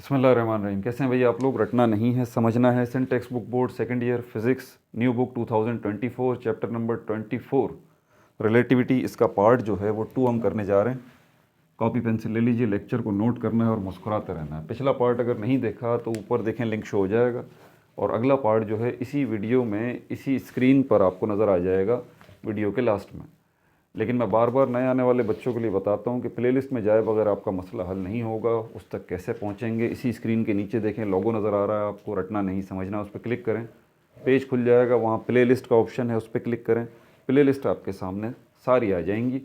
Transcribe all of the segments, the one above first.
बिस्मिल्लाहिर्रहमानिर्रहीम। कैसे हैं भैया आप लोग? रटना नहीं है, समझना है। सेंट text book board second year physics, new book 2024, chapter number 24 relativity. इसका पार्ट जो है वो 2 हम करने जा रहे हैं। कॉपी पेंसिल ले लीजिए, लेक्चर को नोट करना है और मुस्कुराते रहना है। पिछला पार्ट अगर नहीं देखा तो ऊपर देखें, लिंक शो हो जाएगा। और अगला पार्ट जो है इसी वीडियो में, इसी स्क्रीन पर आपको नज़र आ जाएगा वीडियो के लास्ट में। लेकिन मैं बार बार नए आने वाले बच्चों के लिए बताता हूँ कि प्लेलिस्ट में जाए बगैर आपका मसला हल नहीं होगा। उस तक कैसे पहुँचेंगे? इसी स्क्रीन के नीचे देखें, लोगो नज़र आ रहा है आपको। रटना नहीं, समझना। उस पर क्लिक करें, पेज खुल जाएगा, वहाँ प्लेलिस्ट का ऑप्शन है, उस पर क्लिक करें। प्लेलिस्ट आपके सामने सारी आ जाएंगी।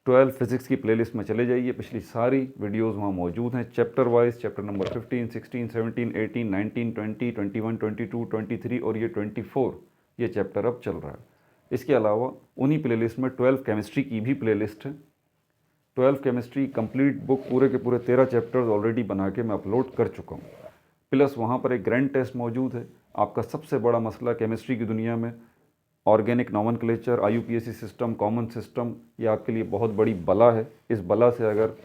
12 फिज़िक्स की प्लेलिस्ट में चले जाइए, पिछली सारी वीडियोज़ वहाँ मौजूद हैं, चैप्टर वाइज। चैप्टर नंबर 15, 16, 17, 18, 19, 20, 21, 22, 23 और ये 24 ये चैप्टर अब चल रहा है। इसके अलावा उन्हीं प्लेलिस्ट में 12 केमिस्ट्री की भी प्लेलिस्ट है। 12 केमिस्ट्री कंप्लीट बुक, पूरे के पूरे 13 चैप्टर्स ऑलरेडी बना के मैं अपलोड कर चुका हूँ। प्लस वहाँ पर एक ग्रैंड टेस्ट मौजूद है। आपका सबसे बड़ा मसला केमिस्ट्री की दुनिया में organic nomenclature, IUPAC system, common system, ये आपके लिए बहुत बड़ी बला है। इस बला से अगर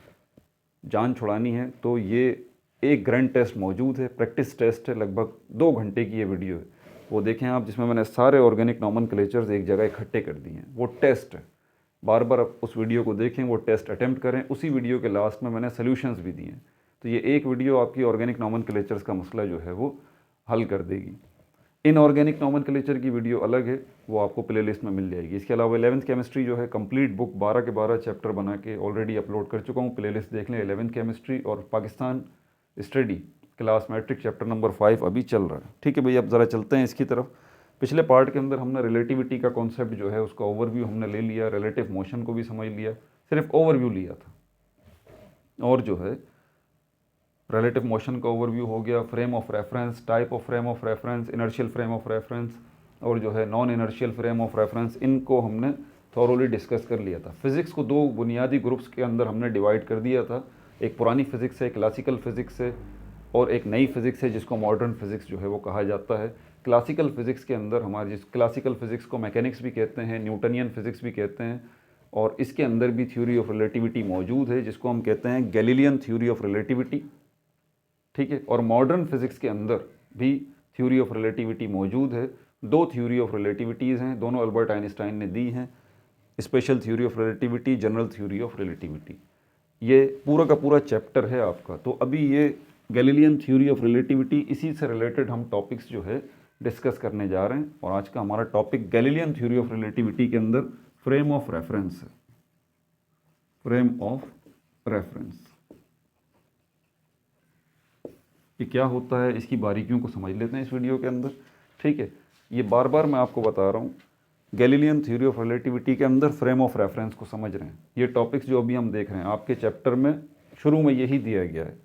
जान छुड़ानी है तो ये एक ग्रैंड टेस्ट मौजूद है, प्रैक्टिस टेस्ट है, लगभग 2 घंटे की ये वीडियो है। वो देखें आप, जिसमें मैंने सारे ऑर्गेनिक नॉमेनक्लेचर्स एक जगह इकट्ठे कर दिए हैं। वो टेस्ट है, बार बार आप उस वीडियो को देखें, वो टेस्ट अटैम्प्ट करें। उसी वीडियो के लास्ट में मैंने सोल्यूशंस भी दिए हैं। तो ये एक वीडियो आपकी ऑर्गेनिक नॉमेनक्लेचर्स का मसला जो है वो हल कर देगी। इनऑर्गेनिक नॉमेनक्लेचर की वीडियो अलग है, वो आपको प्लेलिस्ट में मिल जाएगी। इसके अलावा 11th केमिस्ट्री जो है कंप्लीट बुक 12 के 12 चैप्टर बना के ऑलरेडी अपलोड कर चुका हूँ। प्लेलिस्ट देख लें। 11th केमिस्ट्री और Pakistan study class matric chapter number 5 अभी चल रहा है। ठीक है भैया, अब ज़रा चलते हैं इसकी तरफ। पिछले पार्ट के अंदर हमने रिलेटिविटी का कॉन्सेप्ट जो है उसका ओवरव्यू हमने ले लिया, रिलेटिव मोशन को भी समझ लिया, सिर्फ ओवरव्यू लिया था। और जो है रिलेटिव मोशन का ओवरव्यू हो गया, frame of reference, type of frame of reference, inertial frame of reference और जो है non inertial frame of reference, इनको हमने थॉरोली डिस्कस कर लिया था। फिज़िक्स को 2 बुनियादी ग्रुप्स के अंदर हमने डिवाइड कर दिया था। एक पुरानी फिज़िक्स है, क्लासिकल फिज़िक्स है, और एक नई फिज़िक्स है जिसको मॉडर्न फिज़िक्स जो है वो कहा जाता है। क्लासिकल फिज़िक्स के अंदर हमारे, जिस क्लासिकल फिज़िक्स को मैकेनिक्स भी कहते हैं, न्यूटनियन फिज़िक्स भी कहते हैं, और इसके अंदर भी थ्योरी ऑफ रिलेटिविटी मौजूद है जिसको हम कहते हैं गैलीलियन थ्योरी ऑफ रिलेटिविटी। ठीक है। और मॉडर्न फिज़िक्स के अंदर भी थ्योरी ऑफ रिलेटिविटी मौजूद है। 2 थ्योरी ऑफ रिलेटिविटीज़ हैं, दोनों अल्बर्ट आइंस्टाइन ने दी हैं, special theory of relativity, general theory of relativity. ये पूरा का पूरा चैप्टर है आपका। तो अभी ये गैलीलियन थ्योरी ऑफ रिलेटिविटी, इसी से रिलेटेड हम टॉपिक्स जो है डिस्कस करने जा रहे हैं। और आज का हमारा topic Galilean theory of relativity के अंदर फ्रेम ऑफ रेफरेंस है। फ्रेम ऑफ रेफरेंस ये क्या होता है, इसकी बारीकियों को समझ लेते हैं इस वीडियो के अंदर। ठीक है। ये बार बार मैं आपको बता रहा हूँ, गैलीलियन थ्योरी ऑफ रिलेटिविटी के अंदर फ्रेम ऑफ रेफरेंस को समझ रहे हैं। ये टॉपिक्स जो अभी हम देख रहे हैं आपके चैप्टर में शुरू में यही दिया गया है।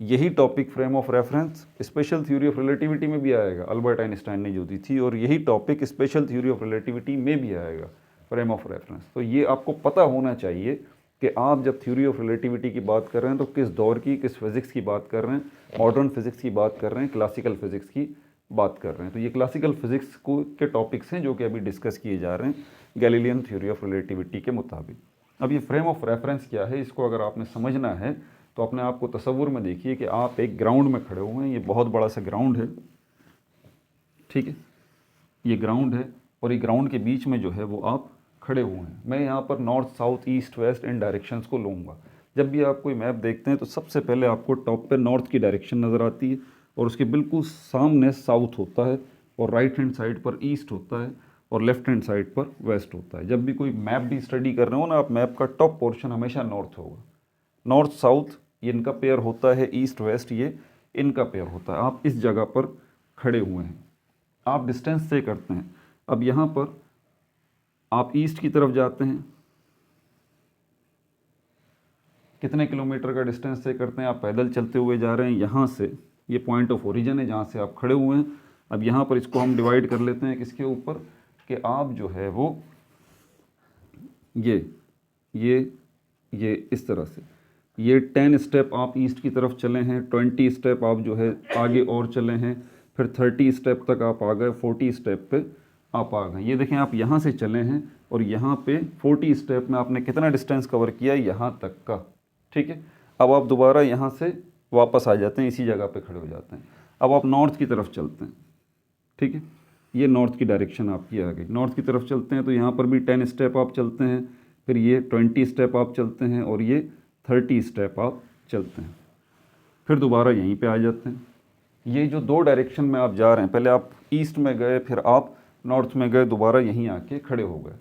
यही topic frame of reference special theory of relativity में भी आएगा, अल्बर्ट आइंस्टाइन ने जो दी थी, और यही topic special theory of relativity में भी आएगा, फ्रेम ऑफ रेफरेंस। तो ये आपको पता होना चाहिए कि आप जब थ्योरी ऑफ रिलेटिविटी की बात कर रहे हैं तो किस दौर की, किस फिज़िक्स की बात कर रहे हैं। मॉडर्न फिज़िक्स की बात कर रहे हैं, क्लासिकल फिज़िक्स की बात कर रहे हैं। तो ये क्लासिकल फिज़िक्स को के टॉपिक्स हैं जो कि अभी डिस्कस किए जा रहे हैं गैलीलियन थ्योरी ऑफ रिलेटिविटी के मुताबिक। अब ये फ्रेम ऑफ रेफरेंस क्या है, इसको अगर आपने समझना है तो अपने आप को तसव्वुर में देखिए कि आप एक ग्राउंड में खड़े हुए हैं। ये बहुत बड़ा सा ग्राउंड है। ठीक है। ये ग्राउंड है और ये ग्राउंड के बीच में जो है वो आप खड़े हुए हैं। मैं यहाँ पर नॉर्थ, साउथ, ईस्ट, वेस्ट इन डायरेक्शंस को लूँगा। जब भी आप कोई मैप देखते हैं तो सबसे पहले आपको टॉप पे नॉर्थ की डायरेक्शन नज़र आती है, और उसके बिल्कुल सामने साउथ होता है, और राइट हैंड साइड पर ईस्ट होता है, और लेफ्ट हैंड साइड पर वेस्ट होता है। जब भी कोई मैप भी स्टडी कर रहे हो ना आप, मैप का टॉप पोर्शन हमेशा नॉर्थ होगा। नॉर्थ साउथ ये इनका पेयर होता है, ईस्ट वेस्ट ये इनका पेयर होता है। आप इस जगह पर खड़े हुए हैं, आप डिस्टेंस तय करते हैं। अब यहाँ पर आप ईस्ट की तरफ जाते हैं, कितने किलोमीटर का डिस्टेंस तय करते हैं? आप पैदल चलते हुए जा रहे हैं यहाँ से, ये पॉइंट ऑफ ओरिजिन है जहाँ से आप खड़े हुए हैं। अब यहाँ पर इसको हम डिवाइड कर लेते हैं किसके ऊपर, कि आप जो है वो ये इस तरह से, ये 10 स्टेप आप ईस्ट की तरफ चले हैं, 20 स्टेप आप जो है आगे और चले हैं, फिर 30 स्टेप तक आप आ गए, 40 स्टेप पे आप आ गए। ये देखें, आप यहाँ से चले हैं और यहाँ पे 40 स्टेप में आपने कितना डिस्टेंस कवर किया, यहाँ तक का। ठीक है। अब आप दोबारा यहाँ से वापस आ जाते हैं, इसी जगह पे खड़े हो जाते हैं। अब आप नॉर्थ की तरफ चलते हैं, ठीक है, ये नॉर्थ की डायरेक्शन आपकी आ गई। नॉर्थ की तरफ चलते हैं तो यहाँ पर भी 10 स्टेप आप चलते हैं, फिर ये 20 स्टेप आप चलते हैं और ये 30 स्टेप आप चलते हैं, फिर दोबारा यहीं पे आ जाते हैं। ये जो 2 डायरेक्शन में आप जा रहे हैं, पहले आप ईस्ट में गए, फिर आप नॉर्थ में गए, दोबारा यहीं आके खड़े हो गए।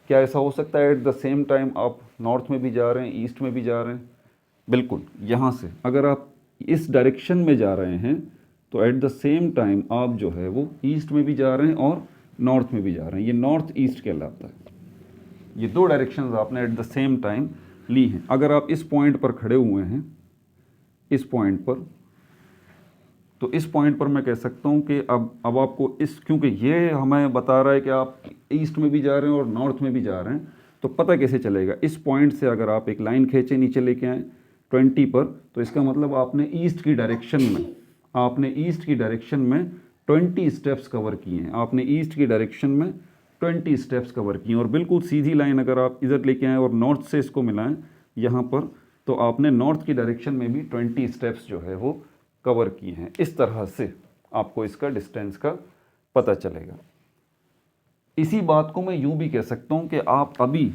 क्या ऐसा हो सकता है एट द सेम टाइम आप नॉर्थ में भी जा रहे हैं, ईस्ट में भी जा रहे हैं? बिल्कुल। यहाँ से अगर आप इस डायरेक्शन में जा रहे हैं तो एट द सेम टाइम आप जो है वो ईस्ट में भी जा रहे हैं और नॉर्थ में भी जा रहे हैं। ये नॉर्थ ईस्ट कहलाता है। ये 2 डायरेक्शंस आपने एट द सेम टाइम ली हैं। अगर आप इस पॉइंट पर खड़े हुए हैं, इस पॉइंट पर, तो इस पॉइंट पर मैं कह सकता हूँ कि अब आपको इस, क्योंकि ये हमें बता रहा है कि आप ईस्ट में भी जा रहे हैं और नॉर्थ में भी जा रहे हैं, तो पता कैसे चलेगा? इस पॉइंट से अगर आप एक लाइन खींचे नीचे लेके आए 20 पर, तो इसका मतलब आपने ईस्ट की डायरेक्शन में, आपने ईस्ट की डायरेक्शन में 20 स्टेप्स कवर किए हैं। आपने ईस्ट की डायरेक्शन में 20 स्टेप्स कवर किए हैं। और बिल्कुल सीधी लाइन अगर आप इधर लेके आएँ और नॉर्थ से इसको मिलाएं यहाँ पर, तो आपने नॉर्थ की डायरेक्शन में भी 20 स्टेप्स जो है वो कवर किए हैं। इस तरह से आपको इसका डिस्टेंस का पता चलेगा। इसी बात को मैं यूँ भी कह सकता हूँ कि आप अभी,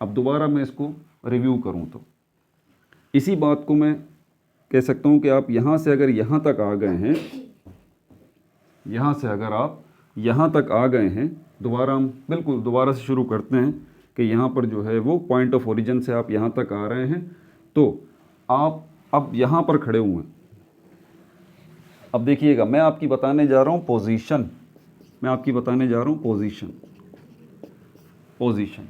अब दोबारा मैं इसको रिव्यू करूँ तो इसी बात को मैं कह सकता हूँ कि आप यहाँ से अगर यहाँ तक आ गए हैं, यहाँ से अगर आप यहाँ तक आ गए हैं, दोबारा हम बिल्कुल दोबारा से शुरू करते हैं कि यहाँ पर जो है वो पॉइंट ऑफ ओरिजिन से आप यहाँ तक आ रहे हैं, तो आप अब यहाँ पर खड़े हुए हैं। अब देखिएगा, मैं आपकी बताने जा रहा हूँ पोजीशन, मैं आपकी बताने जा रहा हूँ पोजीशन।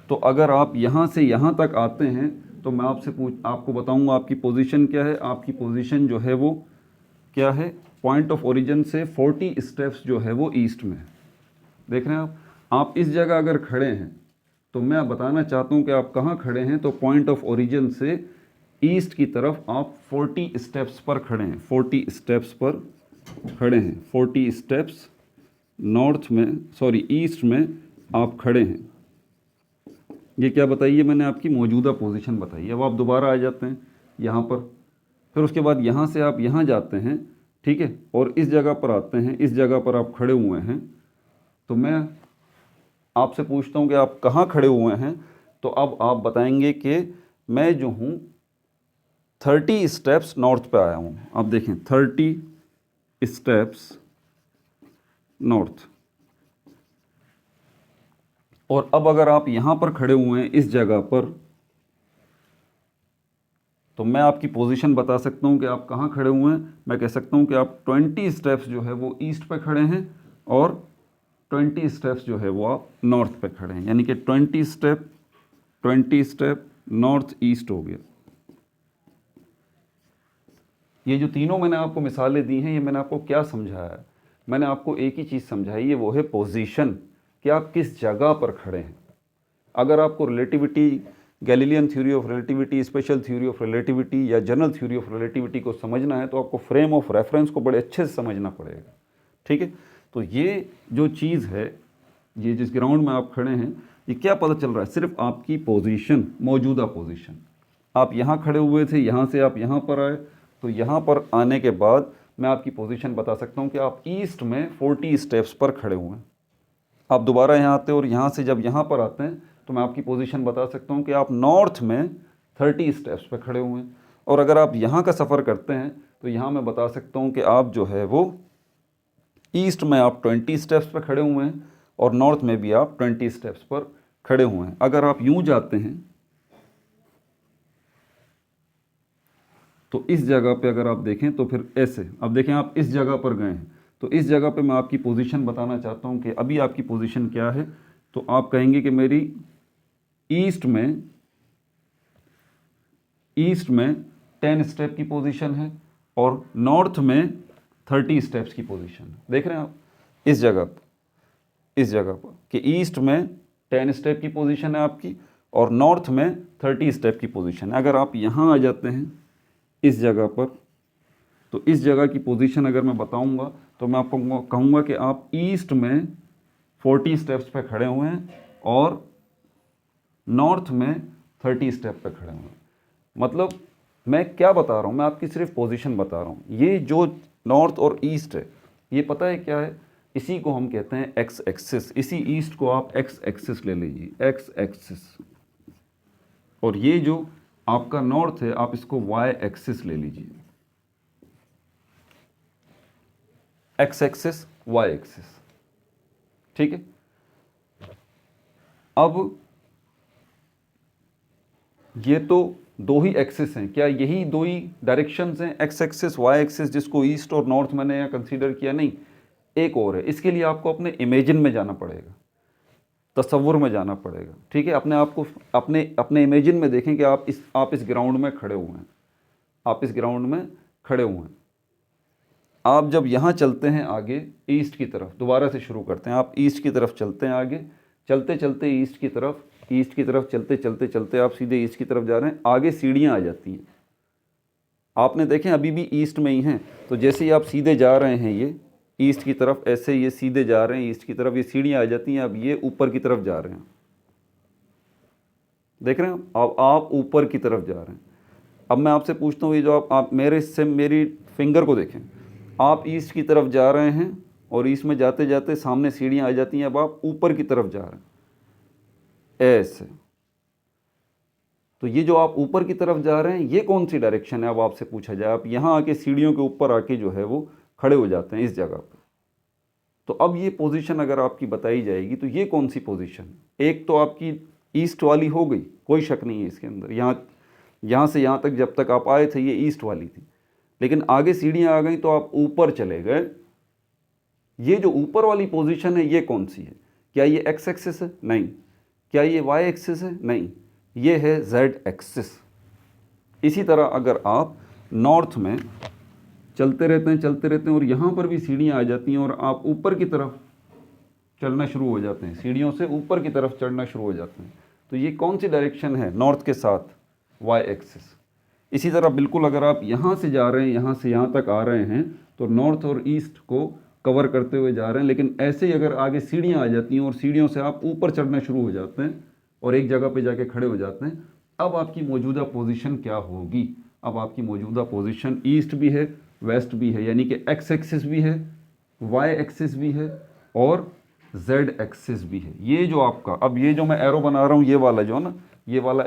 तो अगर आप यहाँ से यहाँ तक आते हैं तो मैं आपको बताऊँगा आपकी पोजीशन क्या है। आपकी पोजीशन जो है वो क्या है? पॉइंट ऑफ ओरिजिन से 40 स्टेप्स जो है वो ईस्ट में है। देख रहे हैं आप इस जगह अगर खड़े हैं तो मैं बताना चाहता हूँ कि आप कहाँ खड़े हैं। तो पॉइंट ऑफ ओरिजिन से ईस्ट की तरफ आप 40 स्टेप्स पर खड़े हैं, 40 स्टेप्स पर खड़े हैं, 40 स्टेप्स नॉर्थ में, सॉरी ईस्ट में आप खड़े हैं। ये क्या बताइए? मैंने आपकी मौजूदा पोजीशन बताई। अब आप दोबारा आ जाते हैं यहाँ पर, फिर उसके बाद यहाँ से आप यहाँ जाते हैं, ठीक है, और इस जगह पर आते हैं, इस जगह पर आप खड़े हुए हैं। तो मैं आपसे पूछता हूँ कि आप कहाँ खड़े हुए हैं। तो अब आप बताएंगे कि मैं जो हूँ 30 स्टेप्स नॉर्थ पे आया हूँ। अब देखें 30 स्टेप्स नॉर्थ। और अब अगर आप यहाँ पर खड़े हुए हैं इस जगह पर, तो मैं आपकी पोजीशन बता सकता हूँ कि आप कहाँ खड़े हुए हैं। मैं कह सकता हूँ कि आप 20 स्टेप्स जो है वो ईस्ट पे खड़े हैं और 20 स्टेप्स जो है वो आप नॉर्थ पे खड़े हैं, यानी कि 20 स्टेप नॉर्थ ईस्ट हो गया। ये जो तीनों मैंने आपको मिसालें दी हैं, ये मैंने आपको क्या समझाया है? मैंने आपको एक ही चीज़ समझाई है, वो है पोजीशन, कि आप किस जगह पर खड़े हैं। अगर आपको relativity, Galilean theory of relativity, special theory of relativity या जनरल थ्योरी ऑफ रिलेटिविटी को समझना है, तो आपको फ्रेम ऑफ रेफरेंस को बड़े अच्छे से समझना पड़ेगा, ठीक है। तो ये जो चीज़ है, ये जिस ग्राउंड में आप खड़े हैं, ये क्या पता चल रहा है? सिर्फ आपकी पोजीशन, मौजूदा पोजीशन। आप यहाँ खड़े हुए थे, यहाँ से आप यहाँ पर आए, तो यहाँ पर आने के बाद मैं आपकी पोजीशन बता सकता हूँ कि आप ईस्ट में 40 स्टेप्स पर खड़े हुए हैं। आप दोबारा यहाँ आते हैं और यहाँ से जब यहाँ पर आते हैं तो मैं आपकी पोजीशन बता सकता हूँ कि आप नॉर्थ में 30 स्टेप्स पर खड़े हुए हैं। और अगर आप यहाँ का सफ़र करते हैं तो यहाँ मैं बता सकता हूँ कि आप जो है वो ईस्ट में आप 20 स्टेप्स पर खड़े हुए हैं और नॉर्थ में भी आप 20 स्टेप्स पर खड़े हुए हैं। अगर आप यूँ जाते हैं तो इस जगह पे अगर आप देखें तो फिर ऐसे, अब देखें आप इस जगह पर गए हैं, तो इस जगह पे मैं आपकी पोजीशन बताना चाहता हूँ कि अभी आपकी पोजीशन क्या है। तो आप कहेंगे कि मेरी ईस्ट में 10 स्टेप की पोजीशन है और नॉर्थ में 30 स्टेप्स की पोजीशन है। देख रहे हैं आप इस जगह पर कि ईस्ट में 10 स्टेप की पोजीशन है आपकी और नॉर्थ में 30 स्टेप की पोजीशन है। अगर आप यहाँ आ जाते हैं इस जगह पर, तो इस जगह की पोजीशन अगर मैं बताऊंगा तो मैं आपको कहूँगा कि आप ईस्ट में 40 स्टेप्स पे खड़े हुए हैं और नॉर्थ में 30 स्टेप पे खड़े हुए हैं। मतलब मैं क्या बता रहा हूँ, मैं आपकी सिर्फ पोजीशन बता रहा हूँ। ये जो नॉर्थ और ईस्ट है, ये पता है क्या है, इसी को हम कहते हैं एक्स एक्सिस। इसी ईस्ट को आप एक्स एक्सिस ले लीजिए, एक्स एक्सिस। और ये जो आपका नॉर्थ है, आप इसको वाई एक्सिस ले लीजिए, एक्स एक्सिस वाई एक्सिस। ठीक है, अब ये तो दो ही एक्सिस हैं, क्या यही दो ही डायरेक्शंस हैं, एक्स एक्सिस वाई एक्सिस, जिसको ईस्ट और नॉर्थ मैंने यहाँ कंसीडर किया? नहीं, एक और है। इसके लिए आपको अपने इमेजिन में जाना पड़ेगा, तसव्वुर में जाना पड़ेगा। ठीक है, अपने आप को अपने अपने इमेजिन में देखें कि आप इस ग्राउंड में खड़े हुए हैं, आप इस ग्राउंड में खड़े हुए हैं। आप जब यहाँ चलते हैं आगे ईस्ट की तरफ, दोबारा से शुरू करते हैं, आप ईस्ट की तरफ चलते हैं आगे, चलते चलते ईस्ट की तरफ चलते चलते चलते आप सीधे ईस्ट की तरफ जा रहे हैं। आगे सीढ़ियाँ आ जाती हैं, आपने देखें अभी भी ईस्ट में ही हैं। तो जैसे ही आप सीधे जा रहे हैं ये ईस्ट की तरफ, ऐसे ये सीधे जा रहे हैं ईस्ट की तरफ, ये सीढ़ियाँ आ जाती हैं। अब ये ऊपर की तरफ जा रहे हैं, देख रहे हैं अब आप ऊपर की तरफ जा रहे हैं। अब मैं आपसे पूछता हूँ, ये जो आप मेरी फिंगर को देखें, आप ईस्ट की तरफ जा रहे हैं और ईस्ट में जाते जाते सामने सीढ़ियाँ आ जाती हैं। अब आप ऊपर की तरफ जा रहे हैं ऐसे। तो ये जो आप ऊपर की तरफ जा रहे हैं, ये कौन सी डायरेक्शन है? अब आपसे पूछा जाए, आप यहाँ आके सीढ़ियों के ऊपर आके जो है वो खड़े हो जाते हैं इस जगह पर। तो अब ये पोजीशन अगर आपकी बताई जाएगी तो ये कौन सी पोजीशन है? एक तो आपकी ईस्ट वाली हो गई, कोई शक नहीं है इसके अंदर। यहाँ से यहाँ तक जब तक आप आए थे ये ईस्ट वाली थी, लेकिन आगे सीढ़ियाँ आ गई तो आप ऊपर चले गए। ये जो ऊपर वाली पोजीशन है ये कौन सी है? क्या ये एक्स एक्सिस है? नहीं। क्या ये वाई एक्सिस है? नहीं, ये है जेड एक्सिस। इसी तरह अगर आप नॉर्थ में चलते रहते हैं और यहाँ पर भी सीढ़ियाँ आ जाती हैं और आप ऊपर की तरफ चलना शुरू हो जाते हैं, सीढ़ियों से ऊपर की तरफ चढ़ना शुरू हो जाते हैं, तो ये कौन सी डायरेक्शन है? नॉर्थ के साथ वाई एक्सिस। इसी तरह बिल्कुल अगर आप यहाँ से जा रहे हैं, यहाँ से यहाँ तक आ रहे हैं, तो नॉर्थ और ईस्ट को कवर करते हुए जा रहे हैं। लेकिन ऐसे ही अगर आगे सीढ़ियाँ आ जाती हैं और सीढ़ियों से आप ऊपर चढ़ना शुरू हो जाते हैं और एक जगह पे जाके खड़े हो जाते हैं, अब आपकी मौजूदा पोजीशन क्या होगी? अब आपकी मौजूदा पोजीशन ईस्ट भी है, वेस्ट भी है, यानी कि एक्स एक्सिस भी है, वाई एक्सिस भी है और जेड एक्सिस भी है। ये जो आपका, अब ये जो मैं एरो बना रहा हूँ, ये वाला जो है ना, ये वाला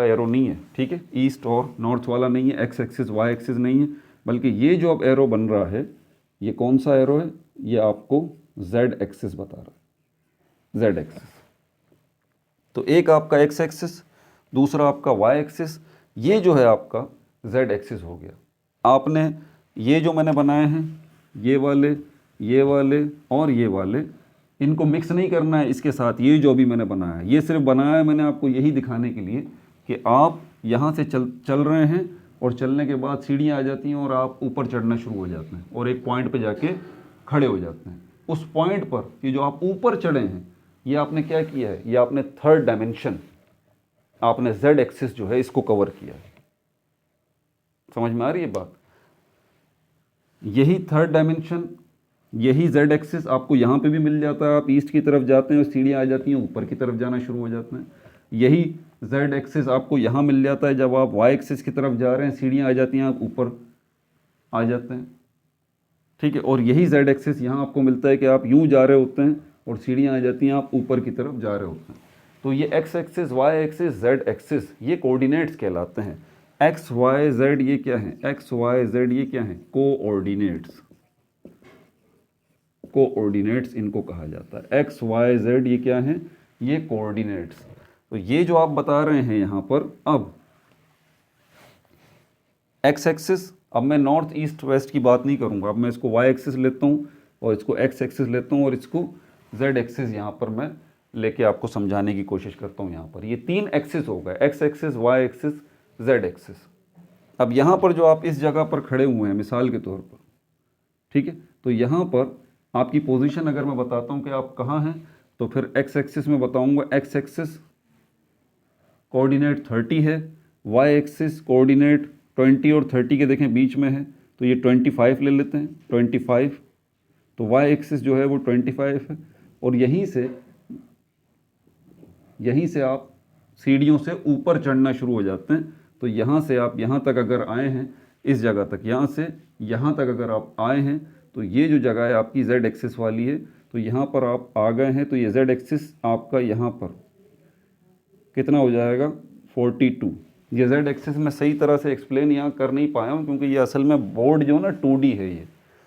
एरो नहीं है, ठीक है, ईस्ट और नॉर्थ वाला नहीं है, एक्स एक्सिस वाई एक्सिस नहीं है, बल्कि ये जो अब एरो बन रहा है, ये कौन सा एरो है? ये आपको जेड एक्सिस बता रहा है, जेड एक्सिस। तो एक आपका एक्स एक्सिस, दूसरा आपका वाई एक्सिस, ये जो है आपका जेड एक्सिस हो गया। आपने ये जो मैंने बनाए हैं, ये वाले और ये वाले, इनको मिक्स नहीं करना है इसके साथ। ये जो अभी मैंने बनाया है, ये सिर्फ बनाया है मैंने आपको यही दिखाने के लिए कि आप यहाँ से चल रहे हैं और चलने के बाद सीढ़ियाँ आ जाती हैं और आप ऊपर चढ़ना शुरू हो जाते हैं और एक पॉइंट पे जाके खड़े हो जाते हैं। उस पॉइंट पर ये जो आप ऊपर चढ़े हैं, ये आपने क्या किया है? ये आपने थर्ड डायमेंशन, आपने जेड एक्सिस जो है इसको कवर किया है। समझ में आ रही है बात? यही थर्ड डायमेंशन, यही जेड एक्सिस आपको यहाँ पे भी मिल जाता है। आप ईस्ट की तरफ जाते हैं और सीढ़ियाँ आ जाती हैं, ऊपर की तरफ जाना शुरू हो जाते हैं। यही जेड एक्सिस आपको यहाँ मिल जाता है, जब आप वाई एक्सिस की तरफ जा रहे हैं, सीढ़ियाँ आ जाती हैं, आप ऊपर आ जाते हैं, ठीक है। और यही जेड एक्सिस यहाँ आपको मिलता है कि आप यूँ जा रहे होते हैं और सीढ़ियाँ आ जाती हैं, आप ऊपर की तरफ जा रहे होते हैं। तो ये X axis, Y axis, Z axis, ये कोऑर्डिनेट्स कहलाते हैं। एक्स वाई जेड ये क्या है? एक्स वाई जेड ये क्या है? कोऑर्डिनेट्स। कोऑर्डिनेट्स इनको कहा जाता है। एक्स वाई जेड ये क्या है? ये कोऑर्डिनेट्स। तो ये जो आप बता रहे हैं यहाँ पर, अब एक्स एक्सिस, अब मैं नॉर्थ ईस्ट वेस्ट की बात नहीं करूँगा, अब मैं इसको वाई एक्सिस लेता हूँ और इसको एक्स एक्सिस लेता हूँ और इसको जेड एक्सिस यहाँ पर मैं लेके आपको समझाने की कोशिश करता हूँ। यहाँ पर ये तीन एक्सिस हो गए, X axis, Y axis, Z axis. अब यहाँ पर जो आप इस जगह पर खड़े हुए हैं मिसाल के तौर पर, ठीक है, तो यहाँ पर आपकी पोजीशन अगर मैं बताता हूँ कि आप कहाँ हैं, तो फिर एक्स एक्सिस में बताऊँगा, एक्स एक्सिस कोऑर्डिनेट 30 है, वाई एक्सिस कोऑर्डिनेट 20 और 30 के देखें बीच में है, तो ये 25 ले लेते हैं, 25। तो वाई एक्सिस जो है वो 25 है और यहीं से आप सीढ़ियों से ऊपर चढ़ना शुरू हो जाते हैं। तो यहाँ से आप यहाँ तक अगर आए हैं, इस जगह तक, यहाँ से यहाँ तक अगर आप आए हैं, तो ये जो जगह है आपकी z एक्सिस वाली है, तो यहाँ पर आप आ गए हैं, तो ये z एक्सिस आपका यहाँ पर कितना हो जाएगा 42। ये z एक्सिस मैं सही तरह से एक्सप्लेन यहाँ कर नहीं पाया हूँ, क्योंकि ये असल में बोर्ड जो ना 2D है,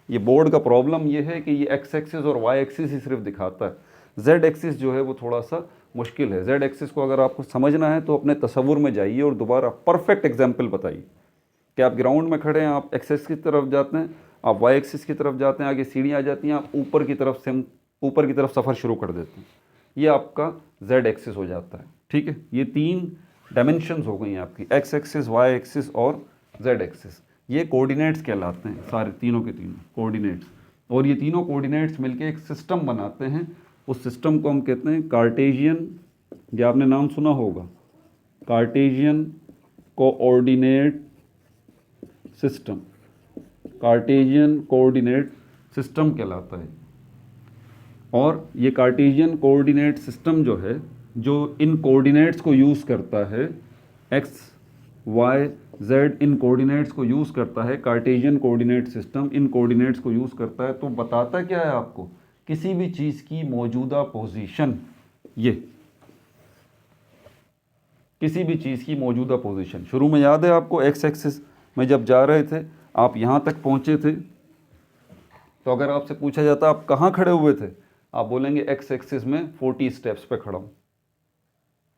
ये बोर्ड का प्रॉब्लम ये है कि ये x एक्सिस और y एक्सिस ही सिर्फ दिखाता है, z एक्सिस जो है वो थोड़ा सा मुश्किल है। z एक्सिस को अगर आपको समझना है तो अपने तसव्वुर में जाइए और दोबारा परफेक्ट एग्जाम्पल बताइए कि आप ग्राउंड में खड़े हैं, आप एक्सिस की तरफ जाते हैं, आप y एक्सिस की तरफ जाते हैं, आगे सीढ़ियाँ आ जाती हैं, आप ऊपर की तरफ सफ़र शुरू कर देते हैं, ये आपका z एक्सिस हो जाता है। ठीक है, ये 3 डायमेंशंस हो गई हैं आपकी, x एक्सिस, y एक्सिस और z एक्सिस। ये कोऑर्डिनेट्स कहलाते हैं, सारे तीनों के तीनों कोऑर्डिनेट्स, और ये तीनों कोऑर्डिनेट्स मिलके एक सिस्टम बनाते हैं। उस सिस्टम को हम कहते हैं कार्टेशियन, ये आपने नाम सुना होगा, Cartesian coordinate system, Cartesian coordinate system कहलाता है। और ये कार्टेशियन कोऑर्डिनेट सिस्टम जो है, जो इन कोऑर्डिनेट्स को यूज़ करता है, x, y, z इन कोऑर्डिनेट्स को यूज़ करता है, Cartesian coordinate system in coordinates को यूज़ करता है। तो बताता क्या है आपको, किसी भी चीज़ की मौजूदा पोजीशन, ये किसी भी चीज़ की मौजूदा पोजीशन। शुरू में याद है आपको x एक्सिस में जब जा रहे थे, आप यहाँ तक पहुँचे थे, तो अगर आपसे पूछा जाता आप कहाँ खड़े हुए थे, आप बोलेंगे x एक्सिस में 40 स्टेप्स पे खड़ा हूँ,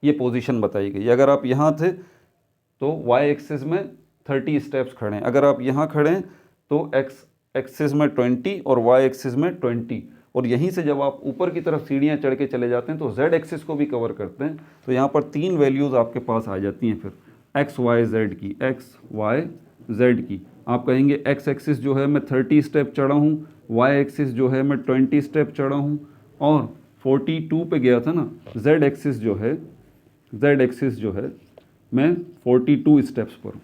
ये पोजीशन बताई गई। अगर आप यहाँ थे तो y एक्सिस में 30 स्टेप्स खड़े हैं, अगर आप यहाँ खड़े हैं तो x एक्सिस में 20 और y एक्सिस में 20, और यहीं से जब आप ऊपर की तरफ सीढ़ियाँ चढ़ के चले जाते हैं तो z एक्सिस को भी कवर करते हैं। तो यहाँ पर 3 वैल्यूज़ आपके पास आ जाती हैं फिर x y z की, x y z की। आप कहेंगे x एक्सिस जो है मैं 30 स्टेप चढ़ा हूँ, y एक्सिस जो है मैं 20 स्टेप चढ़ा हूँ, और 42 पे गया था ना, z एक्सिस जो है मैं 42 स्टेप्स पर हूँ।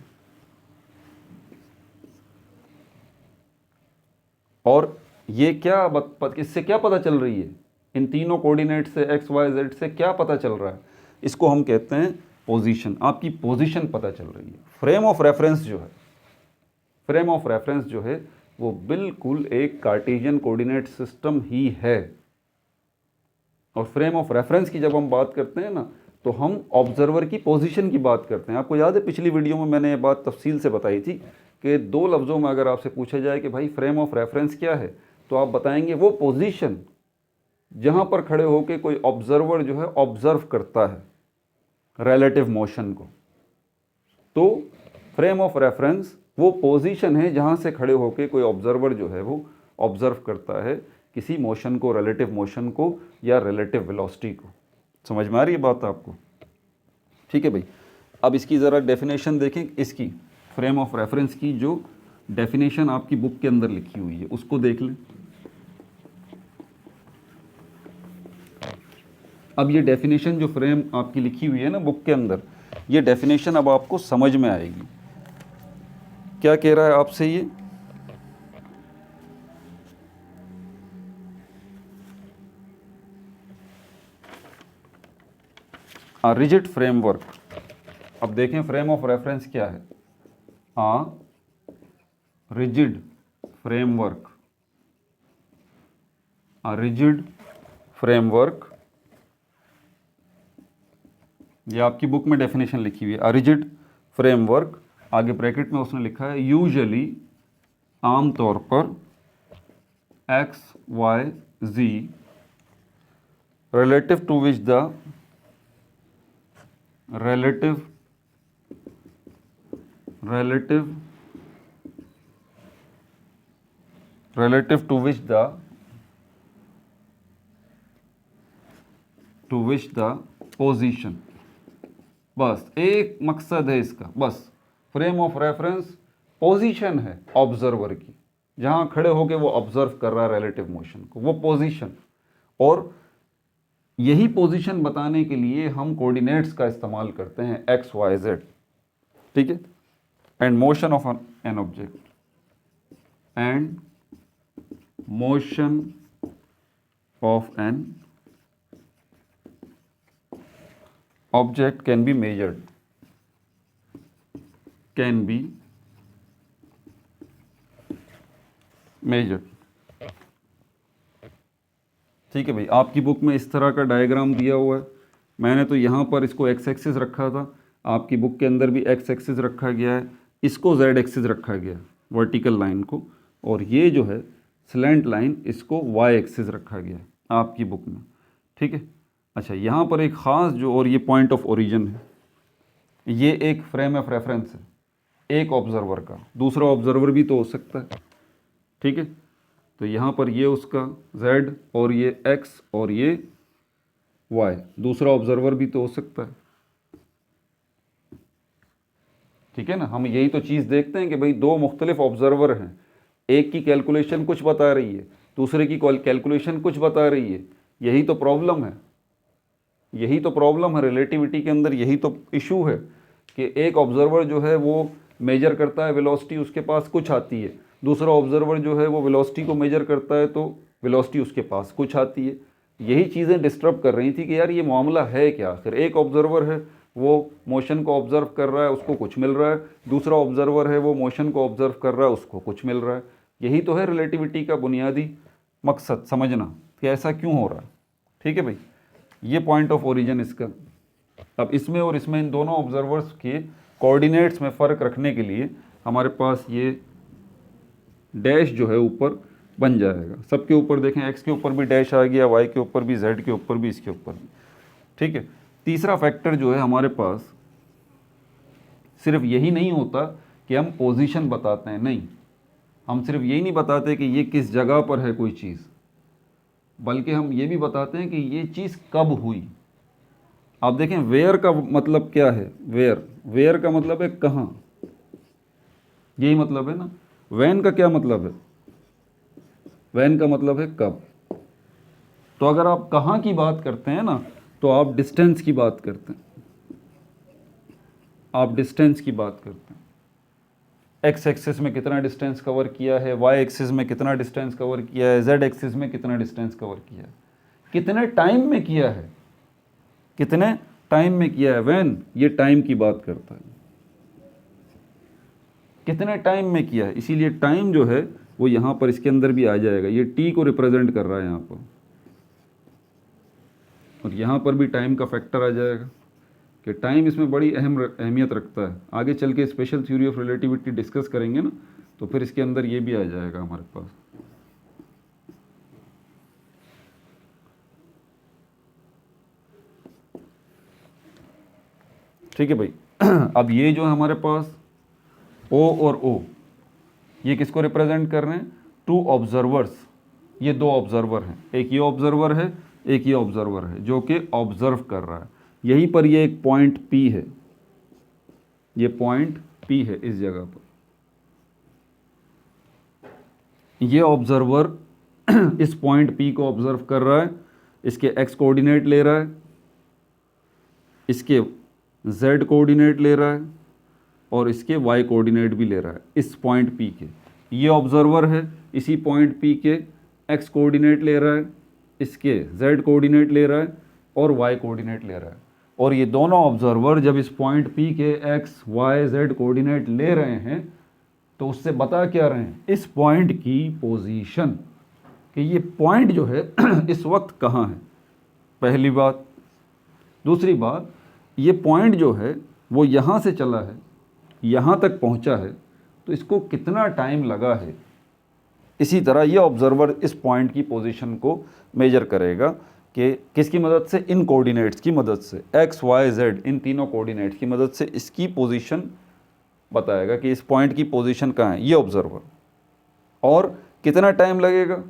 और ये क्या इससे क्या पता चल रही है, इन तीनों कोऑर्डिनेट से x y z से क्या पता चल रहा है, इसको हम कहते हैं पोजीशन। आपकी पोजीशन पता चल रही है। फ्रेम ऑफ रेफरेंस जो है वो बिल्कुल एक कार्टेशियन कोऑर्डिनेट सिस्टम ही है। और फ्रेम ऑफ रेफरेंस की जब हम बात करते हैं ना, तो हम ऑब्जर्वर की पोजीशन की बात करते हैं। आपको याद है पिछली वीडियो में मैंने ये बात तफसील से बताई थी कि 2 लफ्ज़ों में अगर आपसे पूछा जाए कि भाई फ्रेम ऑफ रेफरेंस क्या है, तो आप बताएंगे वो पोजीशन जहाँ पर खड़े होकर कोई ऑब्जर्वर जो है ऑब्जर्व करता है रिलेटिव मोशन को। तो फ्रेम ऑफ रेफरेंस वो पोजीशन है जहाँ से खड़े होकर कोई ऑब्जर्वर जो है वो ऑब्जर्व करता है किसी मोशन को, रिलेटिव मोशन को या रिलेटिव वेलोसिटी को। समझ में आ रही है बात आपको? ठीक है भाई, अब इसकी ज़रा डेफिनेशन देखें। इसकी फ्रेम ऑफ रेफरेंस की जो डेफिनेशन आपकी बुक के अंदर लिखी हुई है उसको देख लें। अब ये डेफिनेशन जो फ्रेम आपकी लिखी हुई है ना बुक के अंदर, ये डेफिनेशन अब आपको समझ में आएगी। क्या कह रहा है आपसे ये, रिजिड फ्रेमवर्क। अब देखें फ्रेम ऑफ रेफरेंस क्या है, रिजिड फ्रेमवर्क, रिजिड फ्रेमवर्क, ये आपकी बुक में डेफिनेशन लिखी हुई है। रिजिड फ्रेमवर्क, आगे ब्रैकेट में उसने लिखा है यूजुअली, आमतौर पर, X Y Z, relative to which the relative to which the position, बस एक मकसद है इसका, बस फ्रेम ऑफ रेफरेंस पोजीशन है ऑब्जर्वर की, जहां खड़े होके वो ऑब्जर्व कर रहा है रिलेटिव मोशन को, वो पोजीशन। और यही पोजीशन बताने के लिए हम कोऑर्डिनेट्स का इस्तेमाल करते हैं एक्स वाई जेड। ठीक है, and motion of an object, and motion of an object can be measured, can be measured. ठीक है भाई, आपकी बुक में इस तरह का डायग्राम दिया हुआ है। मैंने तो यहाँ पर इसको एक्स एक्सिस रखा था, आपकी बुक के अंदर भी एक्स एक्सिस रखा गया है, इसको जेड एक्सिस रखा गया है वर्टिकल लाइन को, और ये जो है स्लैंट लाइन इसको वाई एक्सिस रखा गया है आपकी बुक में। ठीक है, अच्छा यहाँ पर एक ख़ास जो, और ये पॉइंट ऑफ ओरिजिन है, ये एक फ्रेम ऑफ रेफरेंस है एक ऑब्जर्वर का, दूसरा ऑब्जर्वर भी तो हो सकता है। ठीक है, तो यहाँ पर ये उसका z और ये x और ये y, दूसरा ऑब्जर्वर भी तो हो सकता है। ठीक है ना, हम यही तो चीज़ देखते हैं कि भाई दो मुख्तलिफ ऑब्जर्वर हैं, एक की कैलकुलेशन कुछ बता रही है, दूसरे की कैलकुलेशन कुछ बता रही है। यही तो प्रॉब्लम है, यही तो प्रॉब्लम है रिलेटिविटी के अंदर, यही तो इशू है कि एक ऑब्जर्वर जो है वो मेजर करता है वेलोसिटी, उसके पास कुछ आती है, दूसरा ऑब्जर्वर जो है वो वेलोसिटी को मेजर करता है तो वेलोसिटी उसके पास कुछ आती है। यही चीज़ें डिस्टर्ब कर रही थी कि यार ये मामला है क्या आखिर। एक ऑब्जर्वर है वो मोशन को ऑब्जर्व कर रहा है, उसको कुछ मिल रहा है, दूसरा ऑब्जर्वर है वो मोशन को ऑब्जर्व कर रहा है, उसको कुछ मिल रहा है। यही तो है रिलेटिविटी का बुनियादी मकसद, समझना कि ऐसा क्यों हो रहा है। ठीक है भाई, ये पॉइंट ऑफ ओरिजिन इसका। अब इसमें और इसमें इन दोनों ऑब्जर्वर्स के कोऑर्डिनेट्स में फ़र्क रखने के लिए हमारे पास ये डैश जो है ऊपर बन जाएगा। सबके ऊपर देखें, एक्स के ऊपर भी डैश आ गया, वाई के ऊपर भी, जेड के ऊपर भी, इसके ऊपर भी। ठीक है, तीसरा फैक्टर जो है हमारे पास, सिर्फ यही नहीं होता कि हम पोजीशन बताते हैं, नहीं, हम सिर्फ यही नहीं बताते कि ये किस जगह पर है कोई चीज़, बल्कि हम ये भी बताते हैं कि ये चीज़ कब हुई। आप देखें, वेयर का मतलब क्या है, वेयर, वेयर का मतलब है कहाँ, यही मतलब है ना। वैन का क्या मतलब है, वैन का मतलब है कब। तो अगर आप कहाँ की बात करते हैं ना, तो आप डिस्टेंस की बात करते हैं, आप डिस्टेंस की बात करते हैं। एक्स एक्सिस में कितना डिस्टेंस कवर किया है, वाई एक्सिस में कितना डिस्टेंस कवर किया है, जेड एक्सिस में कितना डिस्टेंस कवर किया है, कितने टाइम में किया है, कितने टाइम में किया है। वैन, ये टाइम की बात करता है, कितने टाइम में किया है, इसीलिए टाइम जो है वो यहाँ पर इसके अंदर भी आ जाएगा। ये टी को रिप्रेजेंट कर रहा है यहाँ पर, और यहाँ पर भी टाइम का फैक्टर आ जाएगा कि टाइम इसमें बड़ी अहमियत रखता है। आगे चल के special theory of relativity discuss करेंगे ना, तो फिर इसके अंदर ये भी आ जाएगा हमारे पास। ठीक है भाई, अब ये जो है हमारे पास O और O, ये किसको रिप्रेजेंट कर रहे हैं, टू ऑब्जर्वर्स। ये दो ऑब्जर्वर हैं, एक ये ऑब्जर्वर है, एक ये ऑब्जर्वर है जो कि ऑब्जर्व कर रहा है। यहीं पर ये एक पॉइंट P है, ये पॉइंट P है इस जगह पर। ये ऑब्जर्वर इस पॉइंट P को ऑब्जर्व कर रहा है, इसके x कोऑर्डिनेट ले रहा है, इसके z कोऑर्डिनेट ले रहा है, और इसके y कोऑर्डिनेट भी ले रहा है इस पॉइंट P के। ये ऑब्जर्वर है, इसी पॉइंट P के x कोऑर्डिनेट ले रहा है, इसके z कोऑर्डिनेट ले रहा है, और y कोऑर्डिनेट ले रहा है। और ये दोनों ऑब्जर्वर जब इस पॉइंट P के x, y, z कोऑर्डिनेट ले रहे हैं तो उससे बता क्या रहे हैं, इस पॉइंट की पोजीशन, कि ये पॉइंट जो है इस वक्त कहाँ है, पहली बात। दूसरी बात, ये पॉइंट जो है वो यहाँ से चला है, यहाँ तक पहुँचा है, तो इसको कितना टाइम लगा है। इसी तरह ये ऑब्जर्वर इस पॉइंट की पोजीशन को मेजर करेगा कि किसकी मदद से, इन कोऑर्डिनेट्स की मदद से, x, y, z, इन तीनों कोऑर्डिनेट्स की मदद से इसकी पोजीशन बताएगा कि इस पॉइंट की पोजीशन कहाँ है, ये ऑब्जर्वर। और कितना टाइम लगेगा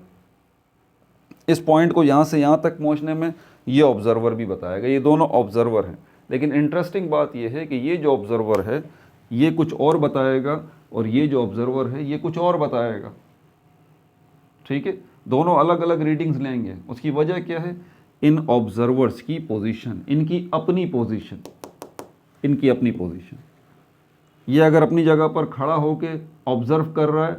इस पॉइंट को यहाँ से यहाँ तक पहुँचने में, ये ऑब्जर्वर भी बताएगा। ये दोनों ऑब्जर्वर हैं, लेकिन इंटरेस्टिंग बात ये है कि ये जो ऑब्जर्वर है ये कुछ और बताएगा, और ये जो ऑब्जर्वर है ये कुछ और बताएगा। ठीक है, दोनों अलग अलग रीडिंग्स लेंगे। उसकी वजह क्या है, इन ऑब्जर्वर्स की पोजीशन, इनकी अपनी पोजीशन, इनकी अपनी पोजीशन। ये अगर अपनी जगह पर खड़ा होकर ऑब्जर्व कर रहा है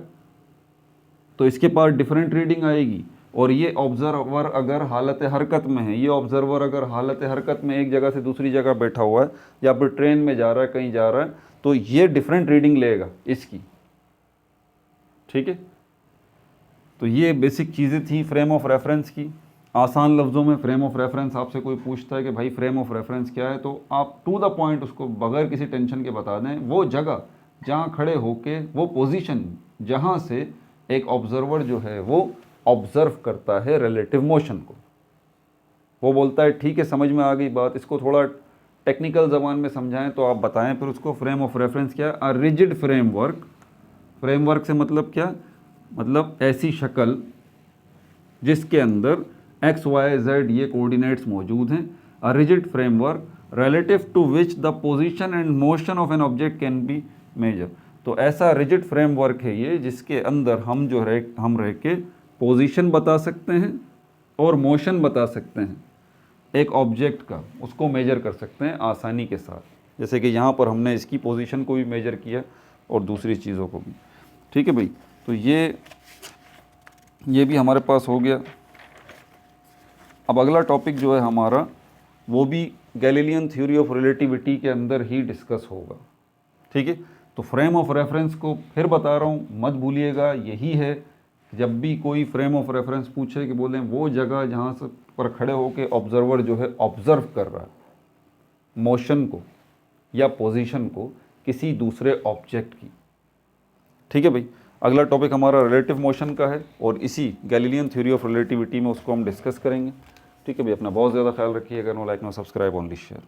तो इसके पास डिफरेंट रीडिंग आएगी, और ये ऑब्जर्वर अगर हालत हरकत में है, ये ऑब्जर्वर अगर हालत हरकत में एक जगह से दूसरी जगह बैठा हुआ है, या फिर ट्रेन में जा रहा है, कहीं जा रहा है, तो ये डिफरेंट रीडिंग लेगा इसकी, ठीक है। तो ये बेसिक चीज़ें थी फ्रेम ऑफ रेफरेंस की। आसान लफ्ज़ों में फ्रेम ऑफ रेफरेंस, आपसे कोई पूछता है कि भाई फ्रेम ऑफ रेफरेंस क्या है, तो आप टू द पॉइंट उसको बगैर किसी टेंशन के बता दें। वो जगह जहाँ खड़े होके, वो पोजीशन जहाँ से एक ऑब्जर्वर जो है वो ऑब्जर्व करता है रिलेटिव मोशन को। वो बोलता है ठीक है समझ में आ गई बात, इसको थोड़ा टेक्निकल ज़बान में समझाएं तो आप बताएं फिर उसको। फ्रेम ऑफ रेफरेंस क्या है? अ रिजिड फ्रेमवर्क। फ्रेमवर्क से मतलब क्या? मतलब ऐसी शक्ल जिसके अंदर एक्स वाई जेड ये कोऑर्डिनेट्स मौजूद हैं। A rigid framework relative to which the position and motion of an object can be measure. तो ऐसा रिजिड फ्रेमवर्क है ये जिसके अंदर हम रह के पोजीशन बता सकते हैं और मोशन बता सकते हैं एक ऑब्जेक्ट का, उसको मेजर कर सकते हैं आसानी के साथ। जैसे कि यहाँ पर हमने इसकी पोजीशन को भी मेजर किया और दूसरी चीज़ों को भी, ठीक है भाई। तो ये भी हमारे पास हो गया। अब अगला टॉपिक जो है हमारा वो भी गैलीलियन थ्योरी ऑफ रिलेटिविटी के अंदर ही डिस्कस होगा, ठीक है। तो फ्रेम ऑफ रेफरेंस को फिर बता रहा हूँ, मत भूलिएगा, यही है जब भी कोई फ्रेम ऑफ रेफरेंस पूछे कि बोलें वो जगह जहाँ से पर खड़े होकर ऑब्जर्वर जो है ऑब्जर्व कर रहा है मोशन को या पोजीशन को किसी दूसरे ऑब्जेक्ट की, ठीक है भाई। अगला टॉपिक हमारा रिलेटिव मोशन का है और इसी गैलीलियन थ्योरी ऑफ रिलेटिविटी में उसको हम डिस्कस करेंगे, ठीक है भाई। अपना बहुत ज़्यादा ख्याल रखिएगा। No like no subscribe only share.